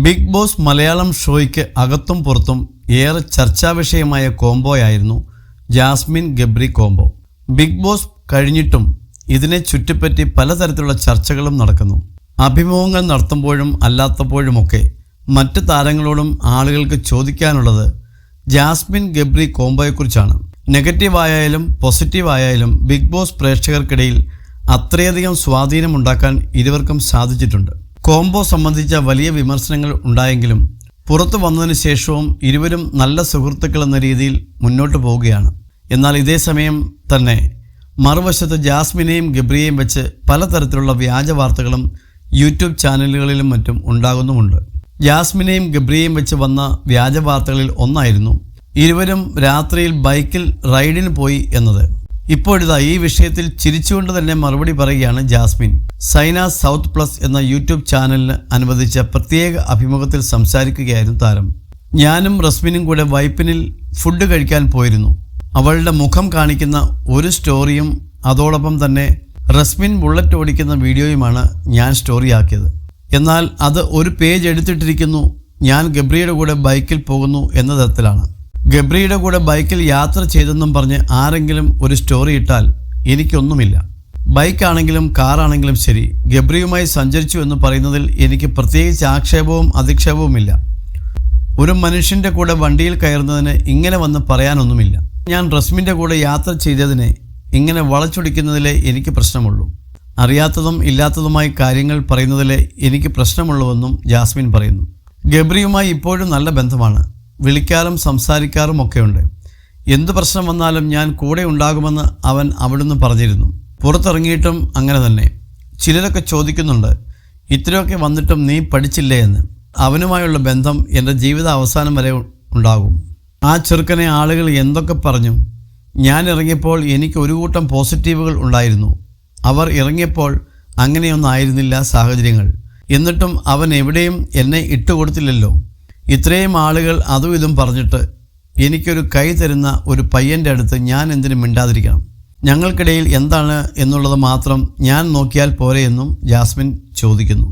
Big boss Malayalam ഷോയ്ക്ക് അകത്തും പുറത്തും ഏറെ ചർച്ചാ വിഷയമായ കോംബോയായിരുന്നു Jasmin Gabri combo. Bigg Boss കഴിഞ്ഞിട്ടും ഇതിനെ ചുറ്റിപ്പറ്റി പലതരത്തിലുള്ള ചർച്ചകളും നടക്കുന്നു. അഭിമുഖങ്ങൾ നടത്തുമ്പോഴും അല്ലാത്തപ്പോഴുമൊക്കെ മറ്റ് താരങ്ങളോടും ആളുകൾക്ക് ചോദിക്കാനുള്ളത് ജാസ്മിൻ ഗബ്രി കോംബോയെക്കുറിച്ചാണ്. നെഗറ്റീവായാലും പോസിറ്റീവായാലും ബിഗ് ബോസ് പ്രേക്ഷകർക്കിടയിൽ അത്രയധികം സ്വാധീനമുണ്ടാക്കാൻ ഇരുവർക്കും സാധിച്ചിട്ടുണ്ട്. കോംബോ സംബന്ധിച്ച വലിയ വിമർശനങ്ങൾ ഉണ്ടായെങ്കിലും പുറത്തു വന്നതിന് ശേഷവും ഇരുവരും നല്ല സുഹൃത്തുക്കൾ എന്ന രീതിയിൽ മുന്നോട്ട് പോവുകയാണ്. എന്നാൽ ഇതേ സമയം തന്നെ മറുവശത്ത് ജാസ്മിനെയും ഗബ്രിയെയും വെച്ച് പലതരത്തിലുള്ള വ്യാജ വാർത്തകളും യൂട്യൂബ് ചാനലുകളിലും മറ്റും ഉണ്ടാകുന്നുമുണ്ട്. ജാസ്മിനെയും ഗബ്രിയെയും വെച്ച് വന്ന വ്യാജ വാർത്തകളിൽ ഒന്നായിരുന്നു ഇരുവരും രാത്രിയിൽ ബൈക്കിൽ റൈഡിന് പോയി എന്നത്. ഇപ്പോഴിതാ ഈ വിഷയത്തിൽ ചിരിച്ചുകൊണ്ട് തന്നെ മറുപടി പറയുകയാണ് ജാസ്മിൻ. സൈന സൗത്ത് പ്ലസ് എന്ന യൂട്യൂബ് ചാനലിന് അനുവദിച്ച പ്രത്യേക അഭിമുഖത്തിൽ സംസാരിക്കുകയായിരുന്നു താരം. ഞാനും റസ്മിനും കൂടെ വൈപ്പിനിൽ ഫുഡ് കഴിക്കാൻ പോയിരുന്നു. അവളുടെ മുഖം കാണിക്കുന്ന ഒരു സ്റ്റോറിയും അതോടൊപ്പം തന്നെ റസ്മിൻ ബുള്ളറ്റ് ഓടിക്കുന്ന വീഡിയോയുമാണ് ഞാൻ സ്റ്റോറിയാക്കിയത്. എന്നാൽ അത് ഒരു പേജ് എടുത്തിട്ടിരിക്കുന്നു ഞാൻ ഗബ്രിയുടെ കൂടെ ബൈക്കിൽ പോകുന്നു എന്ന തരത്തിലാണ്. ഗബ്രിയുടെ കൂടെ ബൈക്കിൽ യാത്ര ചെയ്തെന്നും പറഞ്ഞ് ആരെങ്കിലും ഒരു സ്റ്റോറി ഇട്ടാൽ എനിക്കൊന്നുമില്ല. ബൈക്കാണെങ്കിലും കാറാണെങ്കിലും ശരി, ഗബ്രിയുമായി സഞ്ചരിച്ചു എന്ന് പറയുന്നതിൽ എനിക്ക് പ്രത്യേകിച്ച് ആക്ഷേപവും അധിക്ഷേപവുമില്ല. ഒരു മനുഷ്യൻ്റെ കൂടെ വണ്ടിയിൽ കയറുന്നതിന് ഇങ്ങനെ വന്ന് പറയാനൊന്നുമില്ല. ഞാൻ റസ്മിൻ്റെ കൂടെ യാത്ര ചെയ്തതിനെ ഇങ്ങനെ വളച്ചൊടിക്കുന്നതിലേ എനിക്ക് പ്രശ്നമുള്ളൂ. അറിയാത്തതും ഇല്ലാത്തതുമായി കാര്യങ്ങൾ പറയുന്നതിലേ എനിക്ക് പ്രശ്നമുള്ളൂവെന്നും ജാസ്മിൻ പറയുന്നു. ഗബ്രിയുമായി ഇപ്പോഴും നല്ല ബന്ധമാണ്. വിളിക്കാറും സംസാരിക്കാറും ഒക്കെയുണ്ട്. എന്തു പ്രശ്നം വന്നാലും ഞാൻ കൂടെ ഉണ്ടാകുമെന്ന് അവൻ അവിടുന്ന് പറഞ്ഞിരുന്നു. പുറത്തിറങ്ങിയിട്ടും അങ്ങനെ തന്നെ. ചിലരൊക്കെ ചോദിക്കുന്നുണ്ട്, ഇത്രയൊക്കെ വന്നിട്ടും നീ പഠിച്ചില്ലേ എന്ന്. അവനുമായുള്ള ബന്ധം എൻ്റെ ജീവിത അവസാനം വരെ ഉണ്ടാകും. ആ ചെറുക്കനെ ആളുകൾ എന്തൊക്കെ പറഞ്ഞു. ഞാൻ ഇറങ്ങിയപ്പോൾ എനിക്ക് ഒരു കൂട്ടം പോസിറ്റീവുകൾ ഉണ്ടായിരുന്നു. അവർ ഇറങ്ങിയപ്പോൾ അങ്ങനെയൊന്നും ആയിരുന്നില്ല സാഹചര്യങ്ങൾ. എന്നിട്ടും അവൻ എവിടെയും എന്നെ ഇട്ടുകൊടുത്തില്ലല്ലോ. ഇത്രയും ആളുകൾ അതും ഇതും പറഞ്ഞിട്ട് എനിക്കൊരു കൈ തരുന്ന ഒരു പയ്യൻ്റെ അടുത്ത് ഞാൻ എന്തിനു മിണ്ടാതിരിക്കണം? ഞങ്ങൾക്കിടയിൽ എന്താണ് എന്നുള്ളത് മാത്രം ഞാൻ നോക്കിയാൽ പോരെ എന്നും ജാസ്മിൻ ചോദിക്കുന്നു.